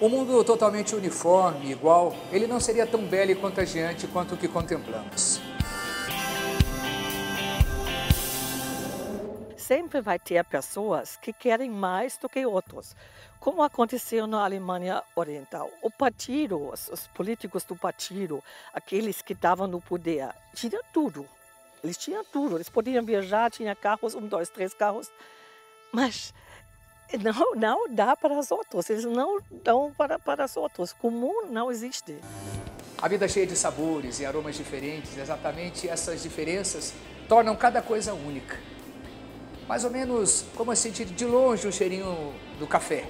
Um mundo totalmente uniforme, igual, ele não seria tão belo e contagiante quanto o que contemplamos. Sempre vai ter pessoas que querem mais do que outros, como aconteceu na Alemanha Oriental. O partido, os políticos do partido, aqueles que estavam no poder, tinham tudo. Eles tinham tudo, eles podiam viajar, tinham carros, 1, 2, 3 carros, mas não dá para os outros, eles não dão para os outros. Comum não existe. A vida cheia de sabores e aromas diferentes, exatamente essas diferenças tornam cada coisa única. Mais ou menos como sentir de longe o cheirinho do café.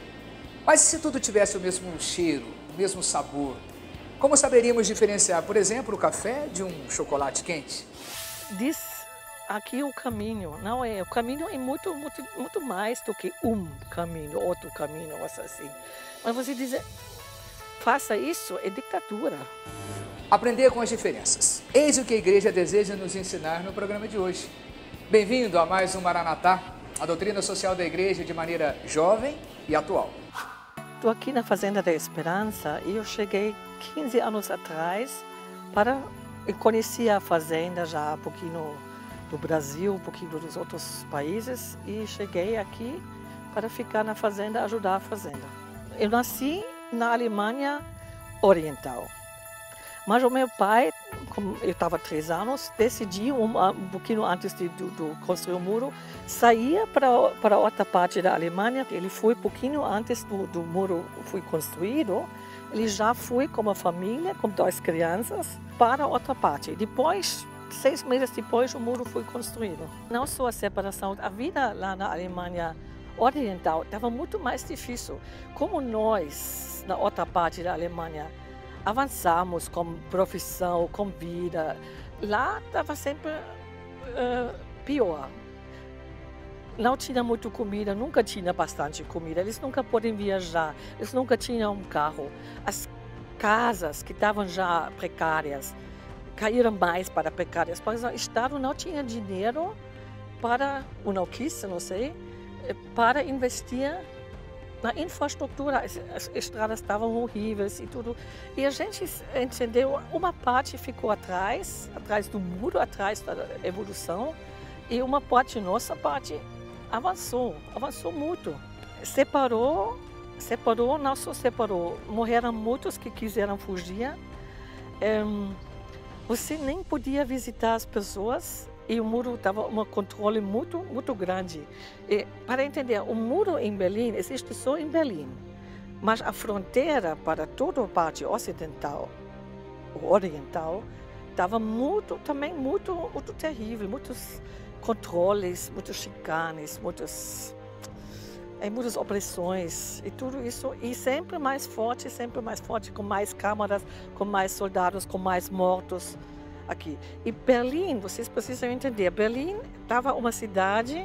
Mas se tudo tivesse o mesmo cheiro, o mesmo sabor, como saberíamos diferenciar, por exemplo, o café de um chocolate quente? Diz aqui o caminho, não é? O caminho é muito mais do que um caminho, outro caminho, assim. Mas você dizer, faça isso, é ditadura. Aprender com as diferenças. Eis o que a igreja deseja nos ensinar no programa de hoje. Bem-vindo a mais um Maranatá, a doutrina social da igreja de maneira jovem e atual. Estou aqui na Fazenda da Esperança e eu cheguei 15 anos atrás eu conhecia a fazenda já um pouquinho do Brasil, um pouquinho dos outros países e cheguei aqui para ficar na fazenda, ajudar a fazenda. Eu nasci na Alemanha Oriental. Mas o meu pai, como eu estava 3 anos, decidiu, um pouquinho antes de construir o muro, sair para outra parte da Alemanha. Ele foi um pouquinho antes do muro foi construído. Ele já foi com uma família, com 2 crianças, para outra parte. Depois, 6 meses depois, o muro foi construído. Não só a separação, a vida lá na Alemanha Oriental estava muito mais difícil. Como nós, na outra parte da Alemanha, avançamos com profissão, com vida. Lá estava sempre pior. Não tinha muita comida, nunca tinha bastante comida. Eles nunca podem viajar, eles nunca tinham um carro. As casas que estavam já precárias caíram mais para precárias, porque o Estado não tinha dinheiro para, ou não quis, não sei, para investir na infraestrutura. As estradas estavam horríveis e tudo. E a gente entendeu, uma parte ficou atrás do muro, atrás da evolução, e uma parte, nossa parte, avançou muito. Não só separou, morreram muitos que quiseram fugir. Você nem podia visitar as pessoas. E o muro estava um controle muito grande. E, para entender, o muro em Berlim existe só em Berlim. Mas a fronteira para toda a parte ocidental ou oriental estava muito terrível. Muitos controles, muitos chicanes, muitas opressões e tudo isso. E sempre mais forte, com mais câmaras, com mais soldados, com mais mortos. Aqui. E Berlim, vocês precisam entender, Berlim estava uma cidade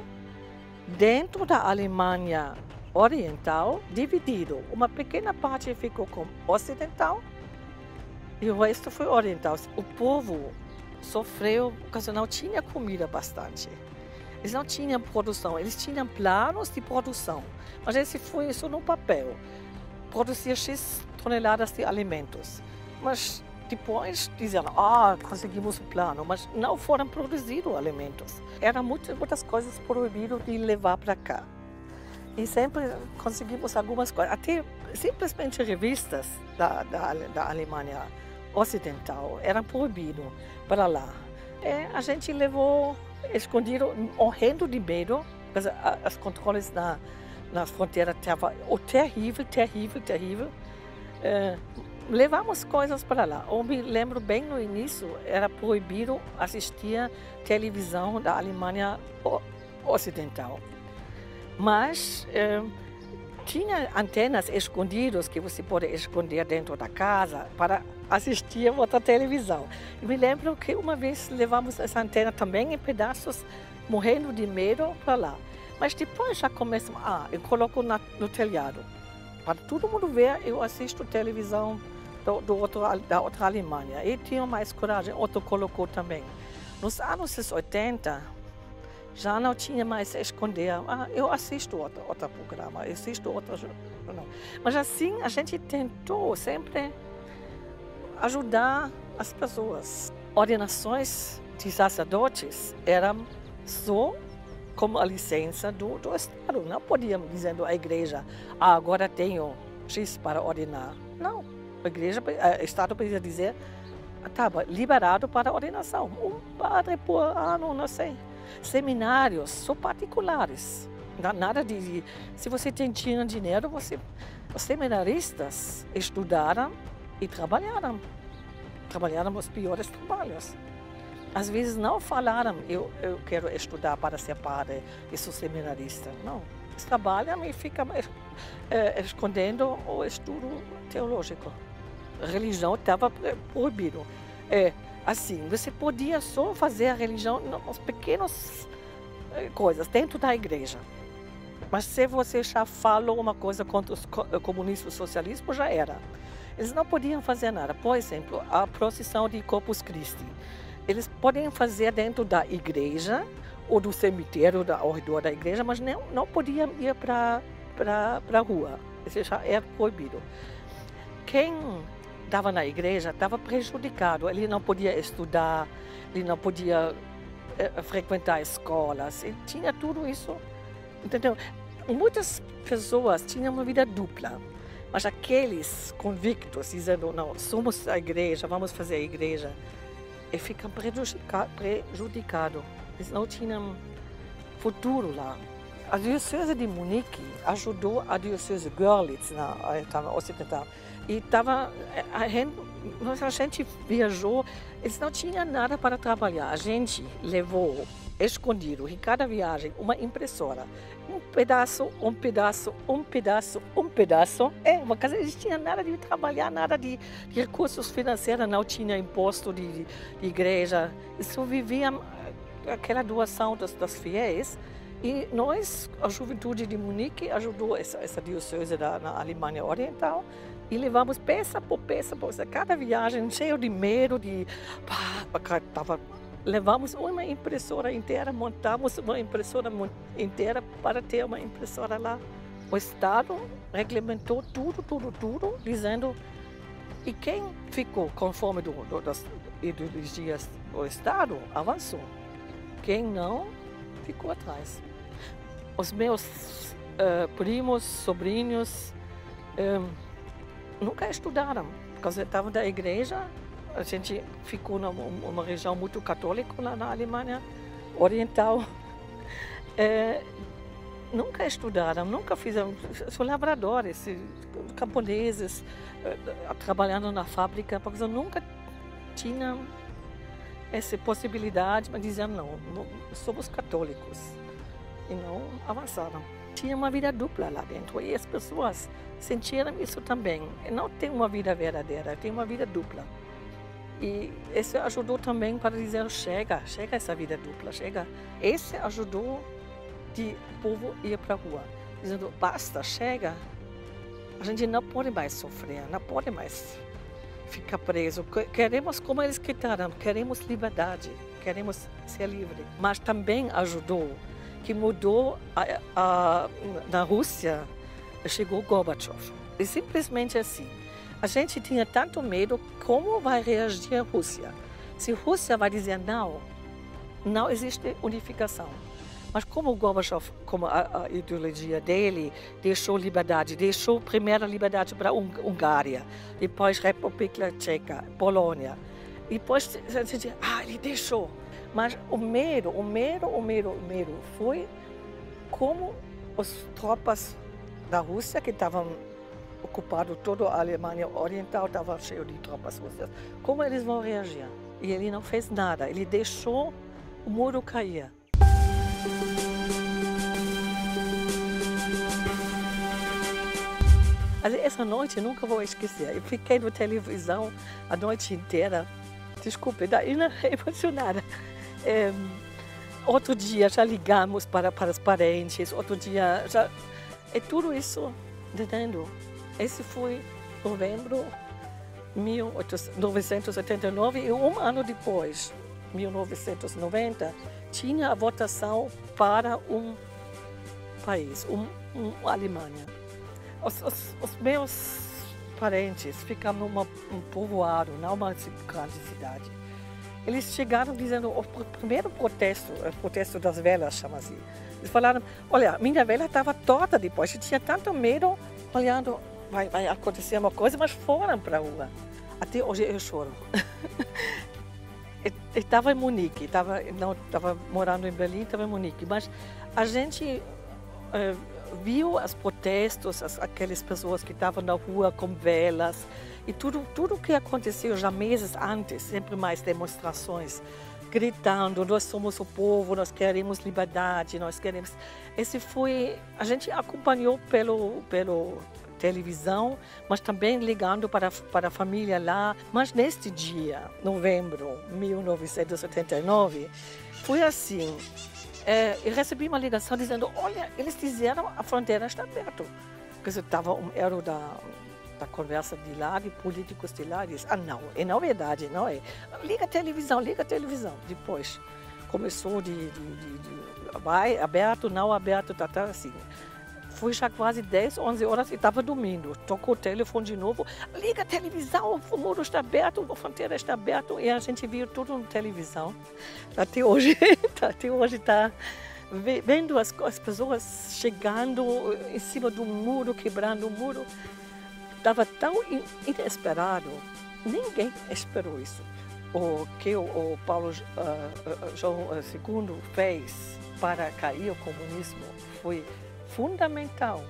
dentro da Alemanha Oriental, dividido. Uma pequena parte ficou com ocidental e o resto foi oriental. O povo sofreu porque não tinha comida bastante. Eles não tinham produção, eles tinham planos de produção, mas esse foi só no papel. Produzir X toneladas de alimentos. Mas depois disseram, conseguimos o plano, mas não foram produzidos alimentos. Eram muitas coisas proibidas de levar para cá. E sempre conseguimos algumas coisas, até simplesmente revistas da Alemanha Ocidental eram proibidas para lá. E a gente levou escondido, morrendo de medo, porque os controles na fronteira estavam terrível. Levamos coisas para lá. Eu me lembro bem no início, era proibido assistir televisão da Alemanha Ocidental. Mas tinha antenas escondidas que você pode esconder dentro da casa para assistir outra televisão. Eu me lembro que uma vez levamos essa antena também em pedaços, morrendo de medo para lá. Mas depois já começamos, eu coloco no telhado. Para todo mundo ver, eu assisto televisão da outra Alemanha. E tinha mais coragem, outro colocou também. Nos anos 80, Já não tinha mais a esconder. Ah, eu assisto outro programa, eu assisto outro jornal. Mas assim a gente tentou sempre ajudar as pessoas. Ordenações de sacerdotes eram só como a licença do Estado. Não podíamos dizendo à igreja, agora tenho X para ordenar. Não, o Estado podia dizer, estava liberado para ordenação. Um padre por ano, não sei. Seminários só particulares. Nada de... Se você tinha dinheiro, os seminaristas estudaram e trabalharam. Trabalharam os piores trabalhos. Às vezes não falaram, eu quero estudar para ser padre e sou seminarista. Não. Eles trabalham e ficam escondendo o estudo teológico. A religião estava proibida. Assim, você podia só fazer a religião nas pequenas coisas dentro da igreja. Mas se você já falou uma coisa contra o comunismo e o socialismo, já era. Eles não podiam fazer nada. Por exemplo, a procissão de Corpus Christi. Eles podem fazer dentro da igreja ou do cemitério ao redor da igreja, mas não podiam ir para a rua. Isso já era proibido. Quem estava na igreja estava prejudicado. Ele não podia estudar, ele não podia frequentar escolas. Ele tinha tudo isso. Entendeu? Muitas pessoas tinham uma vida dupla. Mas aqueles convictos, dizendo, não, somos a igreja, vamos fazer a igreja, e ficam prejudicados. Eles não tinham futuro lá. A diocese de Munique ajudou a diocese de Görlitz, na ocidental. E a gente viajou, eles não tinham nada para trabalhar. A gente levou, escondido, em cada viagem, uma impressora. Um pedaço. Uma casa, eles tinham nada de trabalhar, nada de recursos financeiros, não tinha imposto de igreja. Eles só viviam aquela doação das fiéis. E nós, a juventude de Munique, ajudou essa diocese na Alemanha Oriental. E levamos peça por peça, cada viagem cheio de medo, levamos uma impressora inteira, montamos uma impressora inteira para ter uma impressora lá. O Estado regulamentou tudo, dizendo, e quem ficou conforme das ideologias do Estado, avançou. Quem não, ficou atrás. Os meus primos, sobrinhos, nunca estudaram, porque estavam da igreja. A gente ficou numa região muito católica lá na Alemanha Oriental. Nunca estudaram, nunca fizeram. São lavradores, camponeses, trabalhando na fábrica, porque nunca tinham essa possibilidade, mas diziam não, somos católicos. E não avançaram. Tinha uma vida dupla lá dentro e as pessoas sentiram isso também. Não tem uma vida verdadeira, tem uma vida dupla. E isso ajudou também para dizer, chega essa vida dupla, chega. Esse ajudou o povo ir para a rua, dizendo, basta, chega. A gente não pode mais sofrer, não pode mais ficar preso. Queremos, como eles gritaram, queremos liberdade, queremos ser livres. Mas também ajudou, que mudou na Rússia, chegou Gorbachev. E simplesmente assim. A gente tinha tanto medo, como vai reagir a Rússia? Se a Rússia vai dizer não existe unificação. Mas como o Gorbachev, como a ideologia dele, deixou liberdade, deixou primeiro liberdade para a Hungária, depois República Tcheca, Polônia. Depois a gente diz, ele deixou. Mas o medo foi como as tropas da Rússia, que estavam ocupado toda a Alemanha Oriental, estava cheio de tropas russas. Como eles vão reagir? E ele não fez nada, ele deixou o muro cair. Essa noite eu nunca vou esquecer. Eu fiquei na televisão a noite inteira. Desculpe, daí emocionada. Outro dia já ligamos para os parentes, outro dia já... É tudo isso, entendendo? Esse foi novembro de 1989 e um ano depois, 1990, tinha a votação para um país, uma Alemanha. Os meus parentes ficavam num povoado, não uma grande cidade. Eles chegaram dizendo, o primeiro protesto, o protesto das velhas, chama assim. Eles falaram, olha, minha velha estava torta depois, eu tinha tanto medo, olhando, vai acontecer uma coisa, mas foram para a rua. Até hoje eu choro. Eu estava em Munique, estava morando em Berlim, estava em Munique, mas a gente viu os protestos, aquelas pessoas que estavam na rua com velas, e tudo que aconteceu já meses antes, sempre mais demonstrações, gritando, nós somos o povo, nós queremos liberdade, nós queremos... A gente acompanhou pelo televisão, mas também ligando para a família lá. Mas neste dia, novembro de 1979, foi assim. Eu recebi uma ligação dizendo, olha, eles disseram a fronteira está aberta. Porque era da conversa de lá, de políticos de lá, e disse, não, não é verdade, não é. Liga a televisão. Depois começou vai, aberto, não aberto, tá assim. Foi já quase 10, 11 horas e estava dormindo. Tocou o telefone de novo. Liga a televisão, o muro está aberto, a fronteira está aberta. E a gente viu tudo na televisão. Até hoje está vendo as pessoas chegando em cima do muro, quebrando o muro. Estava tão inesperado. Ninguém esperou isso. O que o Paulo João II fez para cair o comunismo foi fundamental.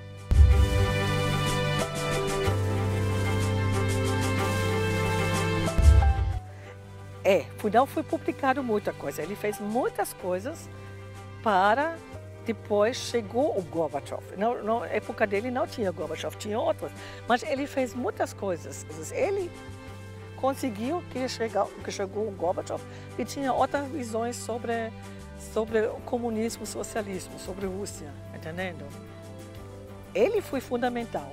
Não foi publicado muita coisa. Ele fez muitas coisas para... Depois chegou o Gorbachev. Na época dele não tinha Gorbachev, tinha outros. Mas ele fez muitas coisas. Ele conseguiu que chegou o Gorbachev e tinha outras visões sobre o comunismo, socialismo, sobre a Rússia, entendendo? Ele foi fundamental.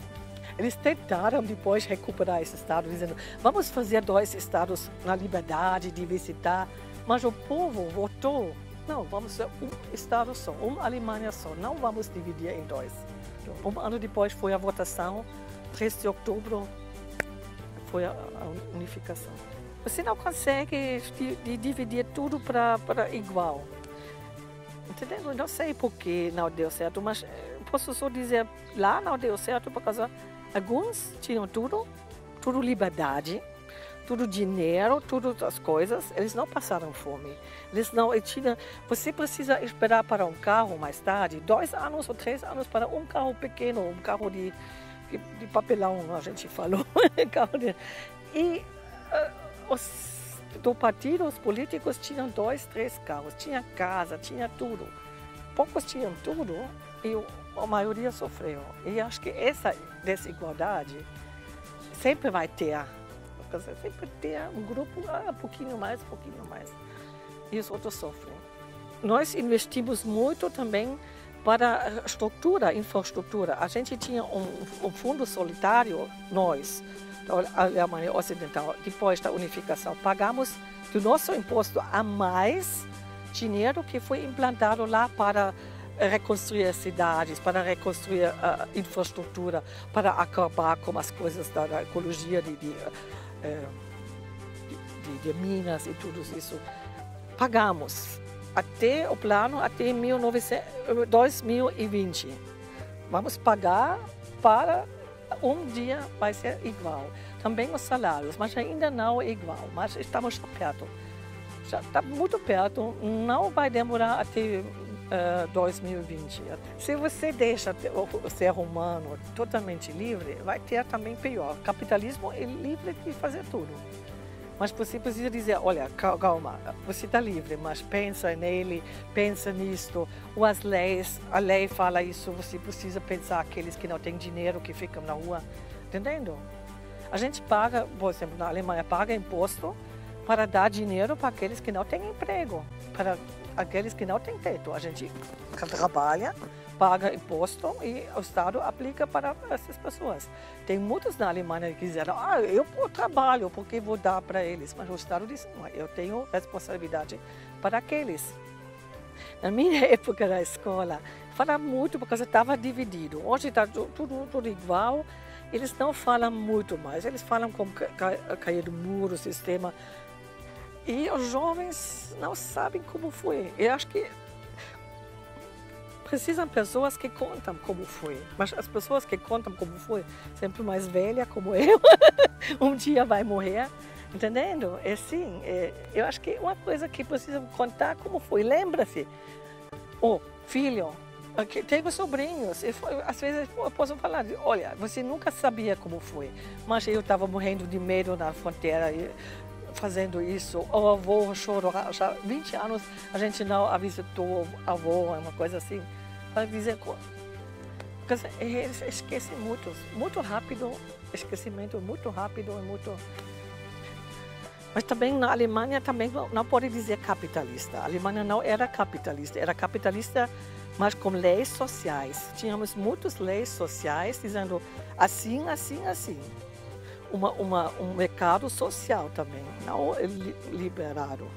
Eles tentaram depois recuperar esse estado, dizendo, vamos fazer 2 estados na liberdade de visitar, mas o povo votou, não, vamos ser um estado só, uma Alemanha só, não vamos dividir em 2. Um ano depois foi a votação, 3 de outubro foi a unificação. Você não consegue dividir tudo para igual. Entendeu? Não sei por que não deu certo, mas posso só dizer, lá não deu certo por causa alguns tinham tudo liberdade, tudo dinheiro, tudo as coisas, eles não passaram fome. Você precisa esperar para um carro mais tarde, 2 anos ou 3 anos para um carro pequeno, um carro de papelão, a gente falou. E do partido, os políticos tinham 2, 3 carros, tinha casa, tinha tudo. Poucos tinham tudo e a maioria sofreu. E acho que essa desigualdade sempre vai ter. Sempre ter um grupo, um pouquinho mais. E os outros sofrem. Nós investimos muito também para a infraestrutura. A gente tinha um fundo solitário, nós, da Alemanha Ocidental, depois da unificação, pagamos do nosso imposto a mais dinheiro que foi implantado lá para reconstruir as cidades, para reconstruir a infraestrutura, para acabar com as coisas da ecologia, de minas e tudo isso. Pagamos até o plano, até 2020. Vamos pagar para um dia vai ser igual. Também os salários, mas ainda não é igual, mas estamos perto. Já está muito perto, não vai demorar até 2020. Se você deixa o ser humano totalmente livre, vai ter também pior. O capitalismo é livre de fazer tudo. Mas você precisa dizer, olha, calma, você está livre, mas pensa nele, pensa nisto. Ou as leis, a lei fala isso, você precisa pensar aqueles que não têm dinheiro, que ficam na rua, entendendo? A gente paga, por exemplo, na Alemanha, paga imposto para dar dinheiro para aqueles que não têm emprego, para aqueles que não têm teto. A gente trabalha, paga imposto e o Estado aplica para essas pessoas. Tem muitos na Alemanha que disseram, eu trabalho, porque vou dar para eles? Mas o Estado disse, não, eu tenho responsabilidade para aqueles. Na minha época da escola, falava muito porque estava dividido. Hoje está tudo igual, eles não falam muito mais, eles falam como cair do muro, o sistema. E os jovens não sabem como foi. Eu acho que precisam pessoas que contam como foi. Mas as pessoas que contam como foi, sempre mais velha como eu, um dia vai morrer. Entendendo? É assim, eu acho que uma coisa que precisam contar como foi. Lembra-se, filho, tenho sobrinhos, às vezes eu posso falar, olha, você nunca sabia como foi, mas eu estava morrendo de medo na fronteira, fazendo isso. O avô chorou, já 20 anos a gente não visitou o avô, uma coisa assim. Para dizer, porque eles esquecem muito rápido, esquecimento muito rápido e muito... Mas também na Alemanha também não pode dizer capitalista. A Alemanha não era capitalista, mas com leis sociais. Tínhamos muitas leis sociais dizendo assim, assim, assim. Um mercado social também, não liberado.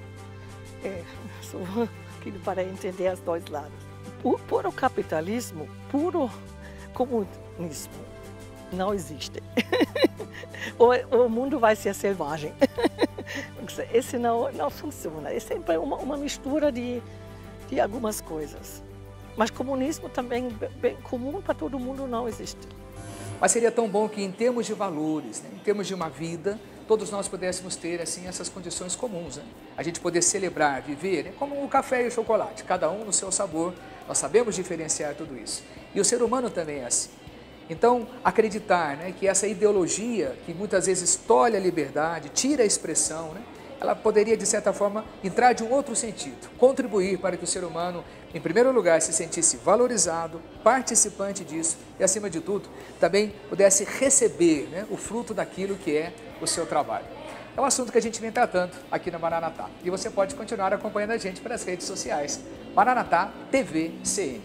Só para entender os dois lados. O puro capitalismo, puro comunismo, não existe. O mundo vai ser selvagem. Esse não funciona. É sempre uma mistura de algumas coisas. Mas comunismo também, bem comum para todo mundo, não existe. Mas seria tão bom que em termos de valores, né, em termos de uma vida, todos nós pudéssemos ter assim essas condições comuns. Né? A gente poder celebrar, viver, né, como o café e o chocolate, cada um no seu sabor. Nós sabemos diferenciar tudo isso. E o ser humano também é assim. Então, acreditar, né, que essa ideologia que muitas vezes tolhe a liberdade, tira a expressão, né, ela poderia, de certa forma, entrar de um outro sentido, contribuir para que o ser humano, em primeiro lugar, se sentisse valorizado, participante disso e, acima de tudo, também pudesse receber, né, o fruto daquilo que é o seu trabalho. É um assunto que a gente vem tratando aqui na Maranatá. E você pode continuar acompanhando a gente pelas redes sociais. Maranatá TV CN.